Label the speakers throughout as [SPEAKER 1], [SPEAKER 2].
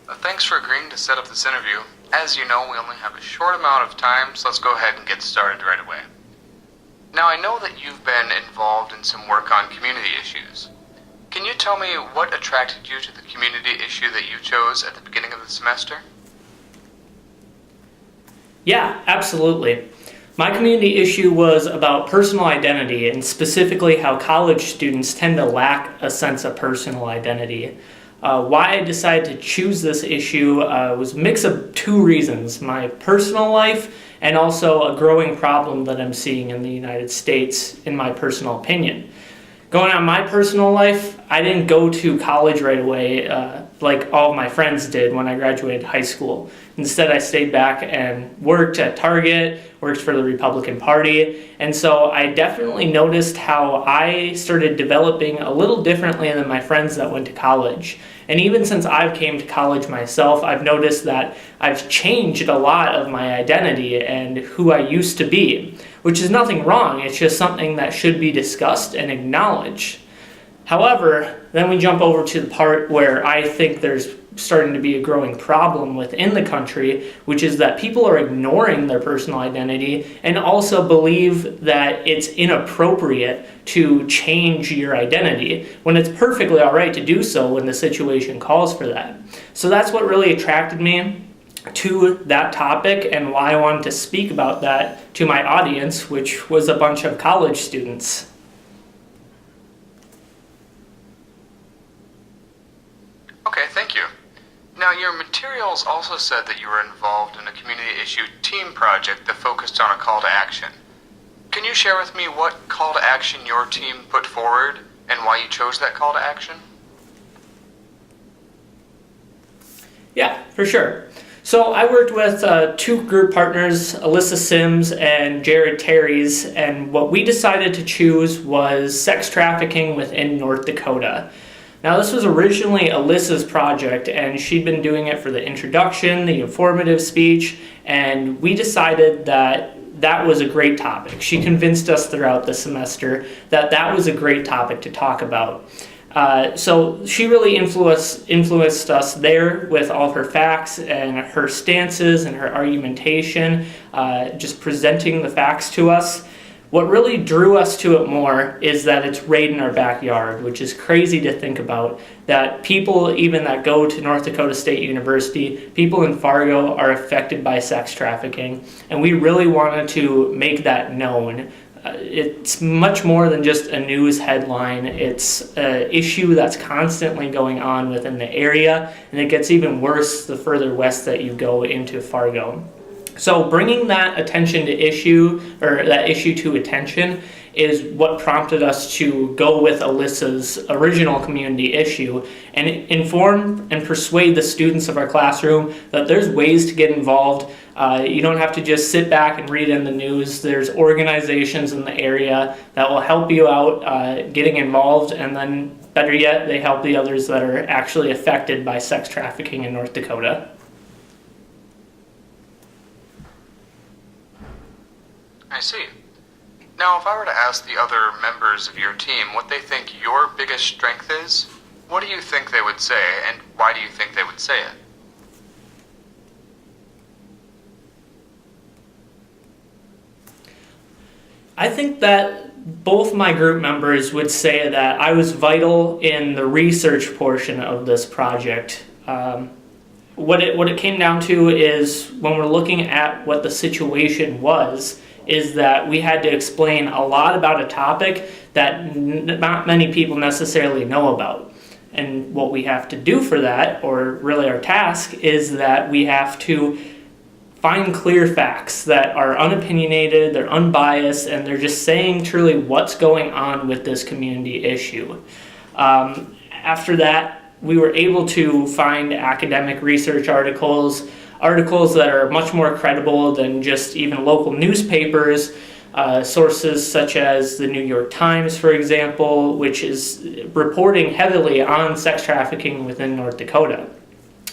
[SPEAKER 1] Thanks for agreeing to set up this interview. As you know, we only have a short amount of time, so let's go ahead and get started right away. Now, I know that you've been involved in some work on community issues. Can you tell me what attracted you to the community issue that you chose at the beginning of the semester?
[SPEAKER 2] Yeah, absolutely. My community issue was about personal identity, and specifically how college students tend to lack a sense of personal identity. Why I decided to choose this issue was a mix of two reasons: my personal life and also a growing problem that I'm seeing in the United States, in my personal opinion. Going on my personal life, I didn't go to college right away like all of my friends did when I graduated high school. Instead, I stayed back and worked at Target, worked for the Republican Party, and so I definitely noticed how I started developing a little differently than my friends that went to college. And even since I've came to college myself, I've noticed that I've changed a lot of my identity and who I used to be, which is nothing wrong. It's just something that should be discussed and acknowledged. However, then we jump over to the part where I think there's starting to be a growing problem within the country, which is that people are ignoring their personal identity and also believe that it's inappropriate to change your identity when it's perfectly all right to do so when the situation calls for that. So that's what really attracted me to that topic and why I wanted to speak about that to my audience, which was a bunch of college students.
[SPEAKER 1] Okay, thank you. Now, your materials also said that you were involved in a community issue team project that focused on a call to action. Can you share with me what call to action your team put forward and why you chose that call to action?
[SPEAKER 2] Yeah, for sure. So I worked with two group partners, Alyssa Sims and Jared Terry's, and what we decided to choose was sex trafficking within North Dakota. Now, this was originally Alyssa's project, and she'd been doing it for the introduction, the informative speech, and we decided that that was a great topic. She convinced us throughout the semester that that was a great topic to talk about. So she really influenced us there with all of her facts and her stances and her argumentation, just presenting the facts to us. What really drew us to it more is that it's right in our backyard, which is crazy to think about, that people even that go to North Dakota State University, people in Fargo are affected by sex trafficking, and we really wanted to make that known. It's much more than just a news headline. It's an issue that's constantly going on within the area, and it gets even worse the further west that you go into Fargo. So bringing that attention to issue, or that issue to attention, is what prompted us to go with Alyssa's original community issue and inform and persuade the students of our classroom that there's ways to get involved. You don't have to just sit back and read in the news. There's organizations in the area that will help you out getting involved, and then better yet, they help the others that are actually affected by sex trafficking in North Dakota.
[SPEAKER 1] I see. Now, if I were to ask the other members of your team what they think your biggest strength is, what do you think they would say, and why do you think they would say it?
[SPEAKER 2] I think that both my group members would say that I was vital in the research portion of this project. What it came down to is, when we're looking at what the situation was, is that we had to explain a lot about a topic that not many people necessarily know about. And what we have to do for that, or really our task, is that we have to find clear facts that are unopinionated, they're unbiased, and they're just saying truly what's going on with this community issue. After that, we were able to find academic research articles that are much more credible than just even local newspapers, sources such as the New York Times, for example, which is reporting heavily on sex trafficking within North Dakota.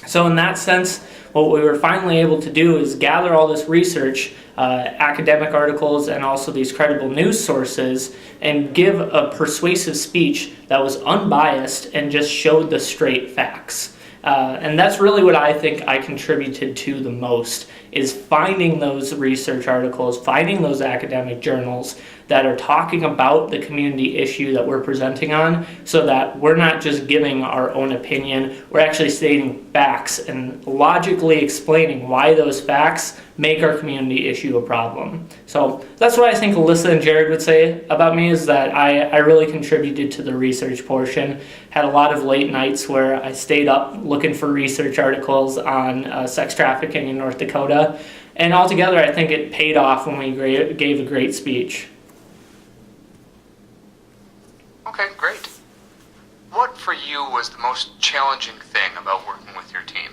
[SPEAKER 2] So in that sense, what we were finally able to do is gather all this research, academic articles, and also these credible news sources, and give a persuasive speech that was unbiased and just showed the straight facts. And that's really what I think I contributed to the most, is finding those research articles, finding those academic journals that are talking about the community issue that we're presenting on, so that we're not just giving our own opinion, we're actually stating facts and logically explaining why those facts make our community issue a problem. So that's what I think Alyssa and Jared would say about me, is that I really contributed to the research portion. Had a lot of late nights where I stayed up looking for research articles on sex trafficking in North Dakota. And altogether, I think it paid off when we gave a great speech.
[SPEAKER 1] Okay, great. What for you was the most challenging thing about working with your team?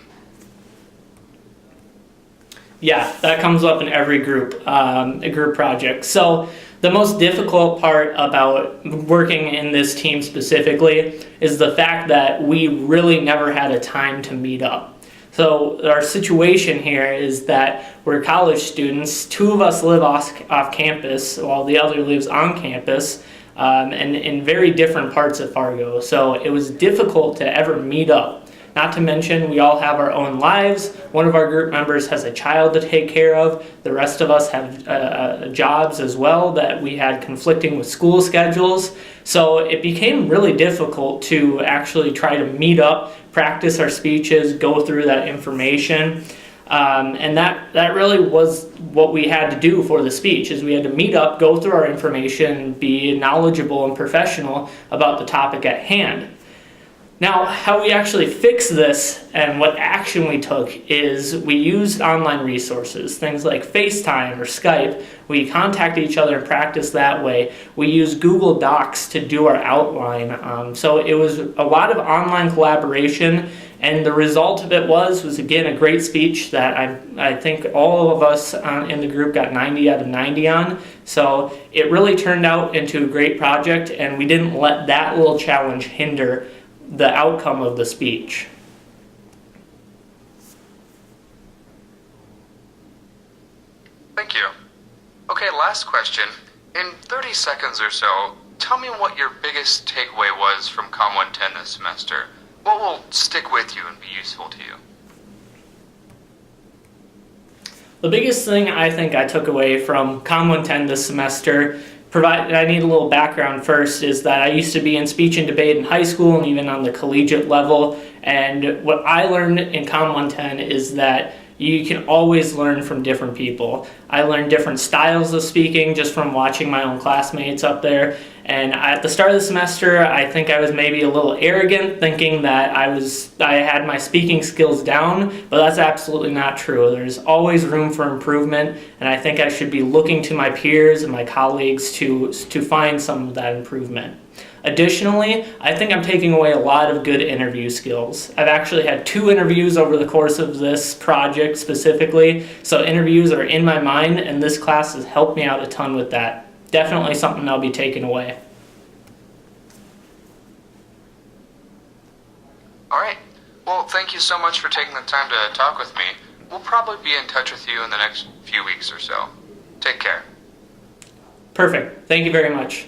[SPEAKER 2] Yeah, that comes up in every group, a group project. So the most difficult part about working in this team specifically is the fact that we really never had a time to meet up. So our situation here is that we're college students. 2 of us live off campus while the other lives on campus, and in very different parts of Fargo. So it was difficult to ever meet up. Not to mention, we all have our own lives. One of our group members has a child to take care of. The rest of us have jobs as well that we had conflicting with school schedules. So it became really difficult to actually try to meet up, practice our speeches, go through that information. And that really was what we had to do for the speech, is we had to meet up, go through our information, be knowledgeable and professional about the topic at hand. Now, how we actually fixed this and what action we took is we used online resources, things like FaceTime or Skype. We contacted each other and practiced that way. We used Google Docs to do our outline. So it was a lot of online collaboration, and the result of it was again, a great speech that I think all of us in the group got 90 out of 90 on. So it really turned out into a great project, and we didn't let that little challenge hinder the outcome of the speech.
[SPEAKER 1] Thank you. Okay, last question. In 30 seconds or so, tell me what your biggest takeaway was from COMM 110 this semester. What will stick with you and be useful to you?
[SPEAKER 2] The biggest thing I think I took away from COMM 110 this semester, I need a little background first, is that I used to be in speech and debate in high school and even on the collegiate level, and what I learned in COMM 110 is that you can always learn from different people. I learned different styles of speaking just from watching my own classmates up there, and at the start of the semester I think I was maybe a little arrogant, thinking that I had my speaking skills down, but that's absolutely not true. There's always room for improvement, and I think I should be looking to my peers and my colleagues to find some of that improvement. Additionally, I think I'm taking away a lot of good interview skills. I've actually had 2 interviews over the course of this project specifically, so interviews are in my mind, and this class has helped me out a ton with that. Definitely something I'll be taking away.
[SPEAKER 1] Alright, well, thank you so much for taking the time to talk with me. We'll probably be in touch with you in the next few weeks or so. Take care.
[SPEAKER 2] Perfect. Thank you very much.